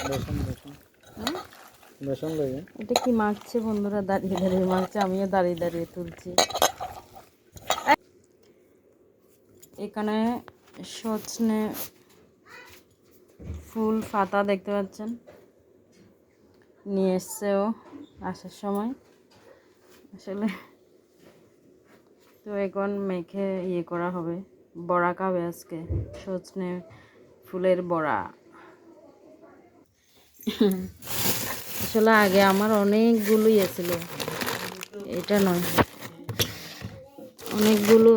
বেসন বেসন হ্যাঁ বেসন লাগে। এটা কি মাখছে বন্ধুরা? দাঁড়িয়ে দাঁড়িয়ে মাখছে, আমিও দাঁড়িয়ে দাঁড়িয়ে তুলছি। এখানে সজনে ফুল পাতা দেখতে পাচ্ছেন, নিয়ে এসছেও আসার সময়। আসলে তো এখন মেখে ইয়ে করা হবে, বড়া খাবে আজকে, সজনে ফুলের বড়া। আসলে আগে আমার অনেকগুলো ইয়ে ছিল, এটা নয়, অনেকগুলো,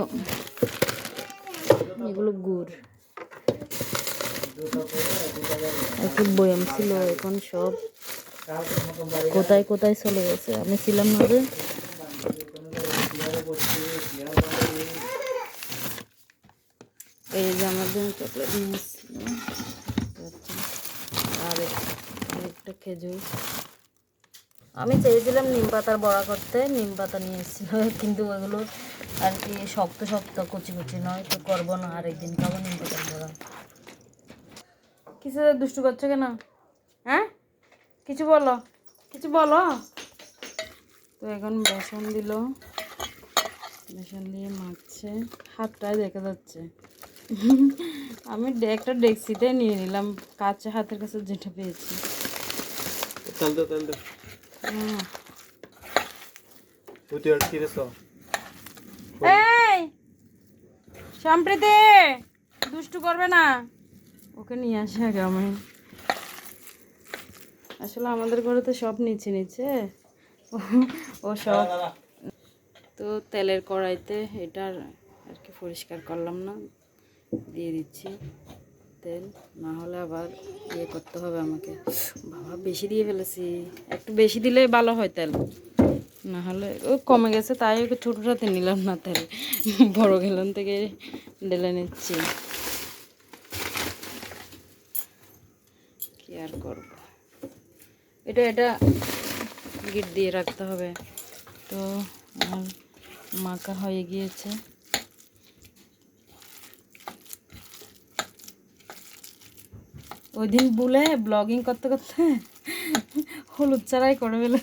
এগুলো গুড় একটু বয়াম ছিল, এখন সব কোথায় কোথায় চলে গেছে, আমি ছিলাম না যে। এই যে আমার জন্য চকলেট নিয়ে এসেছিল, আর একটা খেজুর। আমি চেয়েছিলাম নিম পাতার বড়া করতে, নিম পাতা নিয়ে এসেছিল, কিন্তু ওগুলো আর কি শক্ত শক্ত কুচি কুচি নয়, তো করবো না, আরেকদিন খাবো নিম পাতার বড়া। কিছু দুষ্টু করছো কেন? হ্যাঁ কিছু বলো, কিছু বলো। তো এখন বেসন দিল, বেসন দিয়ে মাখছে, হাতটাই দেখা যাচ্ছে। আমি একটা ডেক্সিতে নিয়ে নিলাম, কাছে হাতের কাছে যেটা পেয়েছি। তেল দে তেল দে। এই সম্প্রীতি দুষ্টু করবে না, ওকে নিয়ে আসে আগে আমি। আসলে আমাদের ঘরে তো সব নিচে নিচে, ও সব। তো তেলের কড়াইতে এটার আর কি পরিষ্কার করলাম না, দিয়ে দিচ্ছি তেল, না হলে আবার ইয়ে করতে হবে আমাকে। বাবা বেশি দিয়ে ফেলেছি, একটু বেশি দিলে ভালো হয় তেল, না হলে ও কমে গেছে, তাই ওকে ছোটোটাতে নিলাম না তেল, বড় গেলন থেকে ঢেলে নিচ্ছি। কি আর করব, এটা এটা গিট দিয়ে রাখতে হবে। তো আমার মাখা হয়ে গিয়েছে। ওই দিন বলে ব্লগিং করতে করতে হলুদ ছাড়াই করে ফেলে,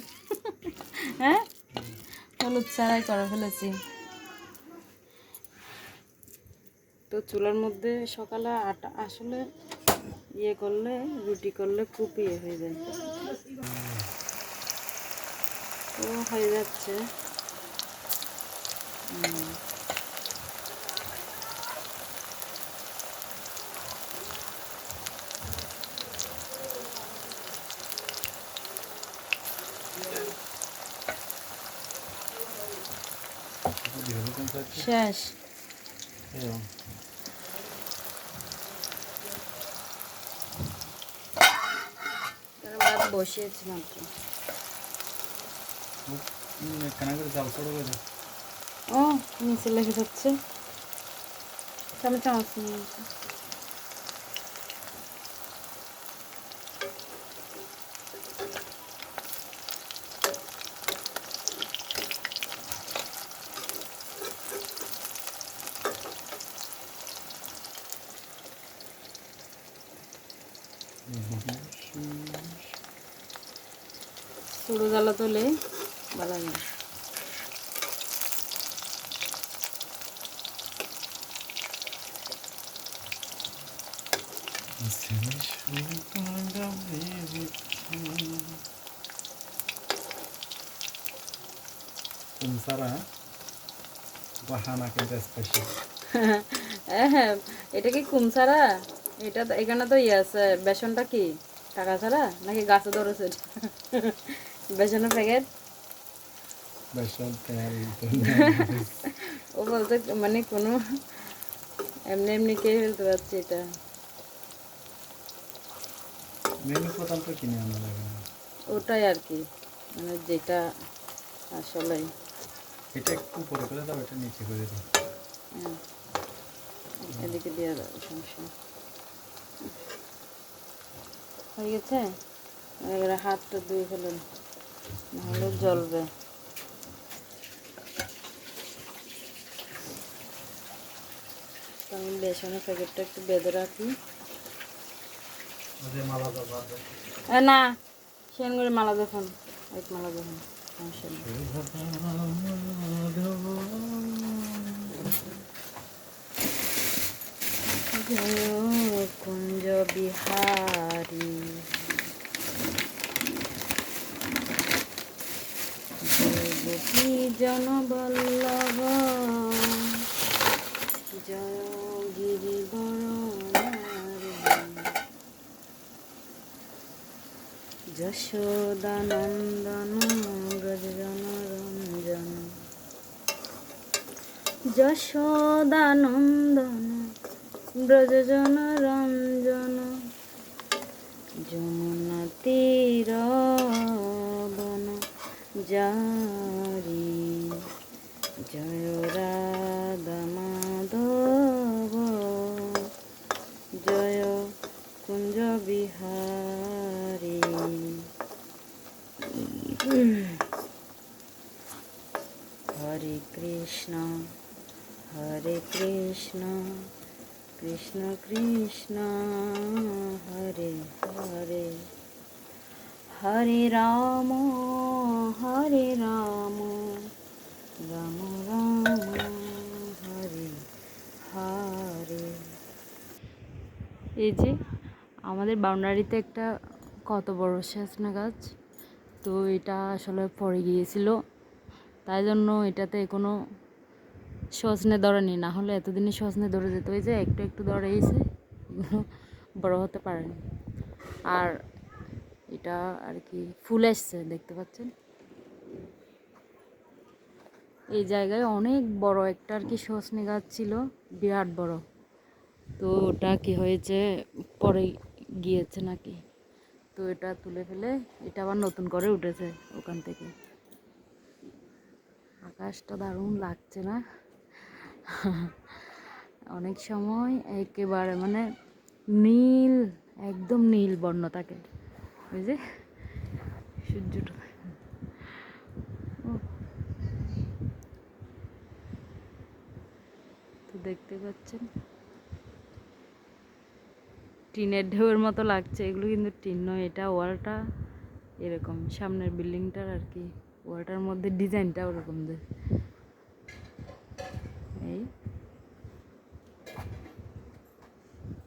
হ্যাঁ হলুদ ছাড়াই করে ফেলেছি। তো চুলার মধ্যে সকালে আটা আসলে ইয়ে করলে, রুটি করলে খুব ইয়ে হয়ে যায়। তো হয়ে যাচ্ছে। শেষ। ভাত বসিয়েছি মাত্র। ও নিচে লেগে যাচ্ছে, আমি চামচ নিয়ে নিচ্ছি। ছোটো জ্বালা তোলে ভালো না। হ্যাঁ এটা কি কুমসারা? এটা এখানে তো ইয়ে আছে, বেসনটা কি টাকা ছাড়া নাকি গাছে ধরেছে? বেসনের প্যাকেট। ও বলতে মানে কোনো এমনি এমনি কে ফেলতে পারছে এটা? ওটাই আর কি, মানে যেটা আসলে এটা একটু উপরে করে দাও, এটা নিচে করে দাও। এদিকে দিয়ে দাও, সমস্যা হয়ে গেছে। এবারে হাতটা ধুয়ে ফেলেন, নাহলে জ্বলবে। তো আমি বেসনের প্যাকেটটা একটু বেঁধে রাখি, না সেন করে মালা দেখুন এক মালা দেখুন সমস্যা নেই। জয় কুঞ্জ বিহারী গোপী জনবল্লভ জয় গিরিবর যশোদানন্দন ব্রজজন রঞ্জন যশোদানন্দন ব্রজজন রঞ্জন যমুনা তীর বন জারি জয় রাধা মাধব জয় কুঞ্জ বিহারী। হরে কৃষ্ণ কৃষ্ণ কৃষ্ণ হরে হরে হরে রাম রাম রাম হরে হরে। এই যে আমাদের বাউন্ডারিতে একটা কত বড় সজনে গাছ, তো এটা আসলে পড়ে গিয়েছিল, তাই জন্য এটাতে কোনো সজনে ধরেনি, না হলে এতদিনে সজনে ধরে যেত। ওই যে একটু একটু ধরে এসে এগুলো বড় হতে পারেনি। আর এটা আর কি ফুল এসছে দেখতে পাচ্ছেন। এই জায়গায় অনেক বড় একটা আর কি সজনে গাছ ছিল, বিরাট বড়, তো ওটা কি হয়েছে পরে গিয়েছে নাকি, তো এটা তুলে ফেলে এটা আবার নতুন করে উঠেছে ওখান থেকে। আকাশটা দারুণ লাগছে না? অনেক সময় একেবারে মানে নীল, একদম নীল বর্ণ থাকে, ওই যে সূর্যটা। তো দেখতে পাচ্ছেন টিনের ঢেউয়ের মতো লাগছে, এগুলো কিন্তু টিন নয়, এটা ওয়ালটা এরকম, সামনের বিল্ডিংটার আর কি ওয়ালটার মধ্যে ডিজাইনটা ওরকম দেয়। এই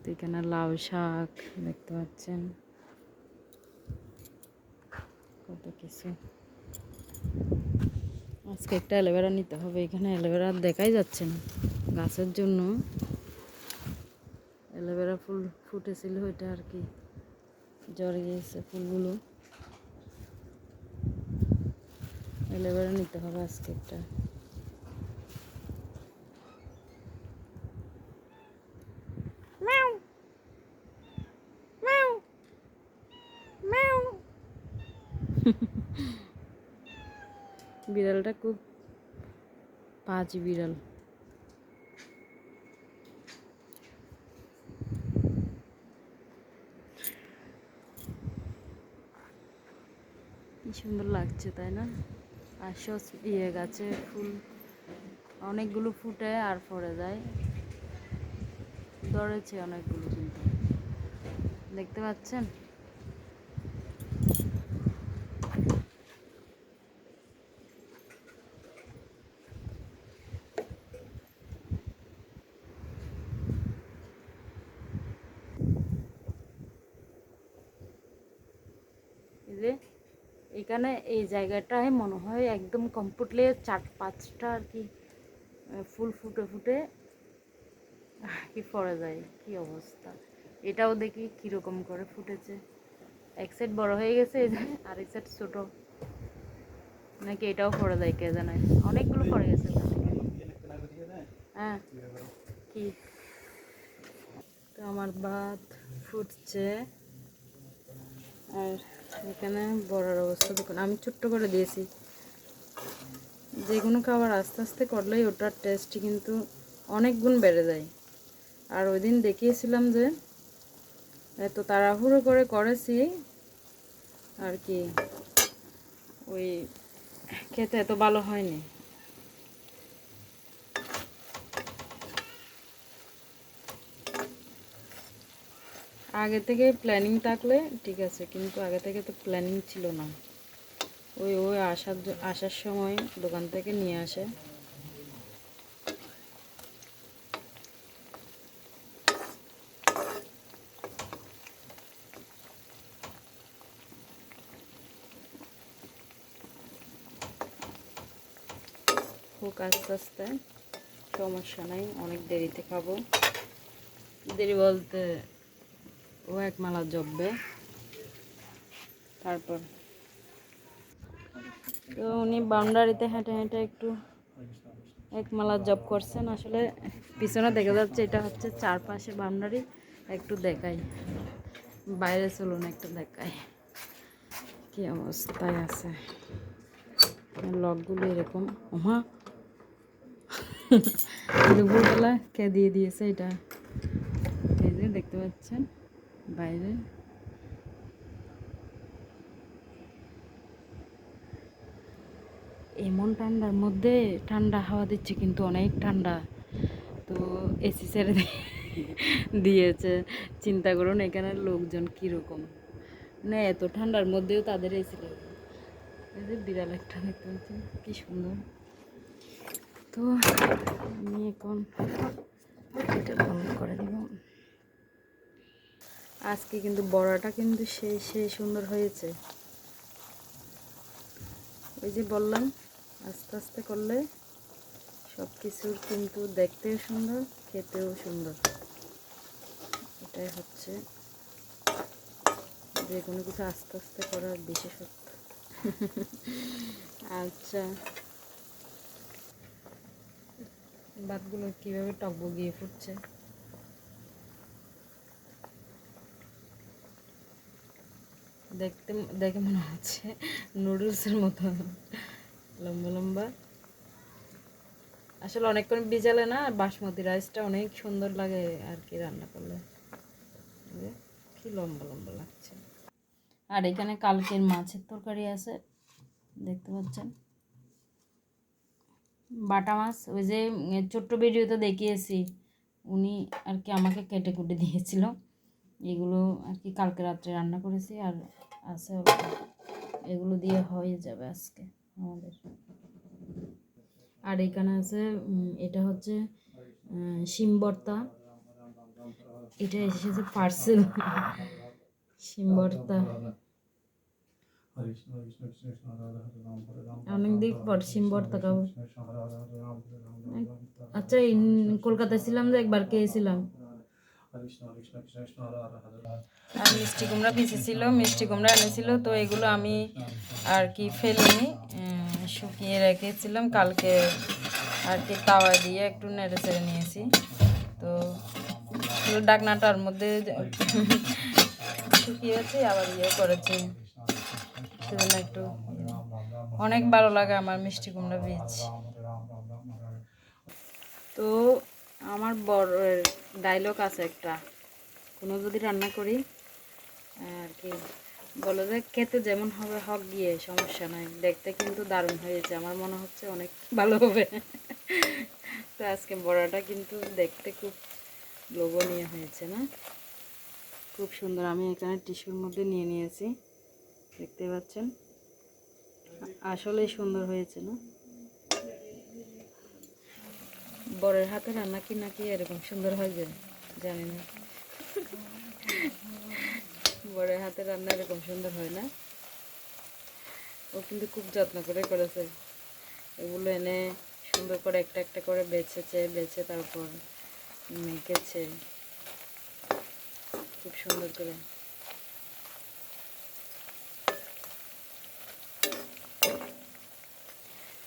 তো এখানে লাউ শাক দেখতে পাচ্ছেন, কত কিছু। আজকে একটা অ্যালোভেরা নিতে হবে, এখানে অ্যালোভেরা দেখাই যাচ্ছে না গাছের জন্য। অ্যালোভেরা ফুল ফুটেছিল, ওইটা আর কি ঝরে গিয়েছে ফুলগুলো। অ্যালোভেরা নিতে হবে আজকে একটা। বিড়ালটা খুব পাজি বিড়াল। কি সুন্দর লাগছে তাই না? আর গাছে ফুল অনেকগুলো ফুটে আর পড়ে যায়, ধরেছে অনেকগুলো, কিন্তু দেখতে পাচ্ছেন। এই যে এখানে এই জায়গাটায় মনে হয় একদম কমপ্লিটলি 4-5টা আর কি ফুল ফুটে ফুটে কি পড়ে যায়, কি অবস্থা। এটাও দেখি কিরকম করে ফুটেছে, এক সাইড বড় হয়ে গেছে, এই যে আরেক সাইড ছোট, নাকি এটাও পড়ে যায় কে জানে। অনেকগুলো পড়ে গেছে। হ্যাঁ কি, তো আমার ভাত ফুটছে, আর এখানে বড়ার অবস্থা দেখুন। আমি ছোট্ট করে দিয়েছি, যে কোনো খাবার আস্তে আস্তে করলেই ওটার টেস্ট কিন্তু অনেক গুণ বেড়ে যায়। আর ওই দিন দেখিয়েছিলাম যে এত তাড়াহুড়ো করে করেছি আর কি, ওই খেতে এত ভালো হয়নি। আগে থেকে প্ল্যানিং থাকলে ঠিক আছে, কিন্তু আগে থেকে তো প্ল্যানিং ছিল না। ওই ওই আসার সময় দোকান থেকে নিয়ে আসে। হোক আস্তে আস্তে, সমস্যা নাই, অনেক দেরিতে খাবো। দেরি বলতে ও এক মালা জপবে তারপর। তো উনি বাউন্ডারিতে হেঁটে হেঁটে একটু এক মালা জব করছেন। আসলে পিছনে দেখা যাচ্ছে এটা হচ্ছে চারপাশে বাউন্ডারি। একটু দেখাই, বাইরে চলুন একটু দেখাই কি অবস্থায় আছে। লকগুলো এরকম, ওমা দুপুরবেলা কে দিয়ে দিয়েছে এটা। এই যে দেখতে পাচ্ছেন বাইরে এমন ঠান্ডার মধ্যে ঠান্ডা হাওয়া দিচ্ছে, কিন্তু অনেক ঠান্ডা। তো এসি ছেড়ে দিয়েছে। চিন্তা করুন এখানের লোকজন কীরকম, মানে এত ঠান্ডার মধ্যেও তাদের এসি লাগে। এই যে বিড়াল একটা দেখতে পাচ্ছেন কি সুন্দর। তো আমি এখন এটা বন্ধ করে দিব। আজকে কিন্তু বড়াটা কিন্তু সেই সুন্দর হয়েছে। ওই যে বললাম আস্তে আস্তে করলে সব কিছুর কিন্তু দেখতেও সুন্দর, খেতেও সুন্দর। এটাই হচ্ছে যে কোনো কিছু আস্তে আস্তে করার বিশেষত্ব। আচ্ছা, ভাতগুলো কীভাবে টকবগিয়ে ফুটছে। দেখে মনে হচ্ছে নুডলসের মতো লম্বা লম্বা। আসলে অনেকক্ষণ ভিজালে না বাসমতি রাইসটা অনেক সুন্দর লাগে আর কি রান্না করলে। কি লম্বা লম্বা লাগছে। আর এখানে কালকের মাছের তরকারি আছে, দেখতে পাচ্ছেন বাটা মাছ। ওই যে ছোট্ট ভিডিওতে দেখিয়েছি, উনি আর কি আমাকে কেটে কুটে দিয়েছিল। এগুলো আর কি কালকে রাত্রে রান্না করেছি, আর আছে অল্প, এগুলো দিয়ে হয়ে যাবে আজকে আমাদের। আর এখানে আছে এটা হচ্ছে শিম ভর্তা। এটা এসেছে পার্সেল, শিম ভর্তা। অনেকদিন পর শিম ভর্তা খাবো। আচ্ছা, কলকাতায় ছিলাম যে একবার খেয়েছিলাম। আর মিষ্টি কুমড়া পিসেছিল, মিষ্টি কুমড়া এনেছিল। তো এগুলো আমি আর কি ফেলিনি, শুকিয়ে রেখেছিলাম। কালকে আর কি তাওয়া দিয়ে একটু নেড়ে চেড়ে নিয়েছি। তো ডাকনাটার মধ্যে শুকিয়েছি, আবার ইয়ে করেছি, সেজন্য একটু অনেক ভালো লাগে আমার মিষ্টি কুমড়া বীজ। তো আমার বড় ডায়লগ আছে একটা, কোনো যদি রান্না করি আর কি বলে যে খেতে যেমন হবে হক গিয়ে সমস্যা নাই, দেখতে কিন্তু দারুণ হয়েছে। আমার মনে হচ্ছে অনেক ভালো হবে। তো আজকে বড়াটা কিন্তু দেখতে খুব লোভনীয় হয়েছে না, খুব সুন্দর। আমি এখানে টিস্যুর মধ্যে নিয়ে নিয়েছি, দেখতে পাচ্ছেন আসলেই সুন্দর হয়েছে না। বরের হাতে রান্না কি নাকি এরকম সুন্দর হয় যায় জানি না। বরের হাতে রান্না এরকম সুন্দর হয় না। ও কিন্তু খুব যত্ন করে করেছে। এগুলো এনে সুন্দর করে একটা একটা করে বেছে তারপর মেখেছে খুব সুন্দর করে।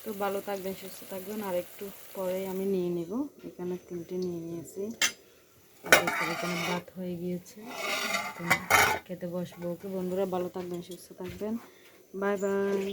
তো ভালো থাকবেন, সুস্থ থাকবেন। আর একটু পরে আমি নিয়ে নেব, এখানে 3টে নিয়ে নিয়েছি। এখানে ভাত হয়ে গিয়েছে, খেতে বসবো। ওকে বন্ধুরা, ভালো থাকবেন, সুস্থ থাকবেন, বাই বাই।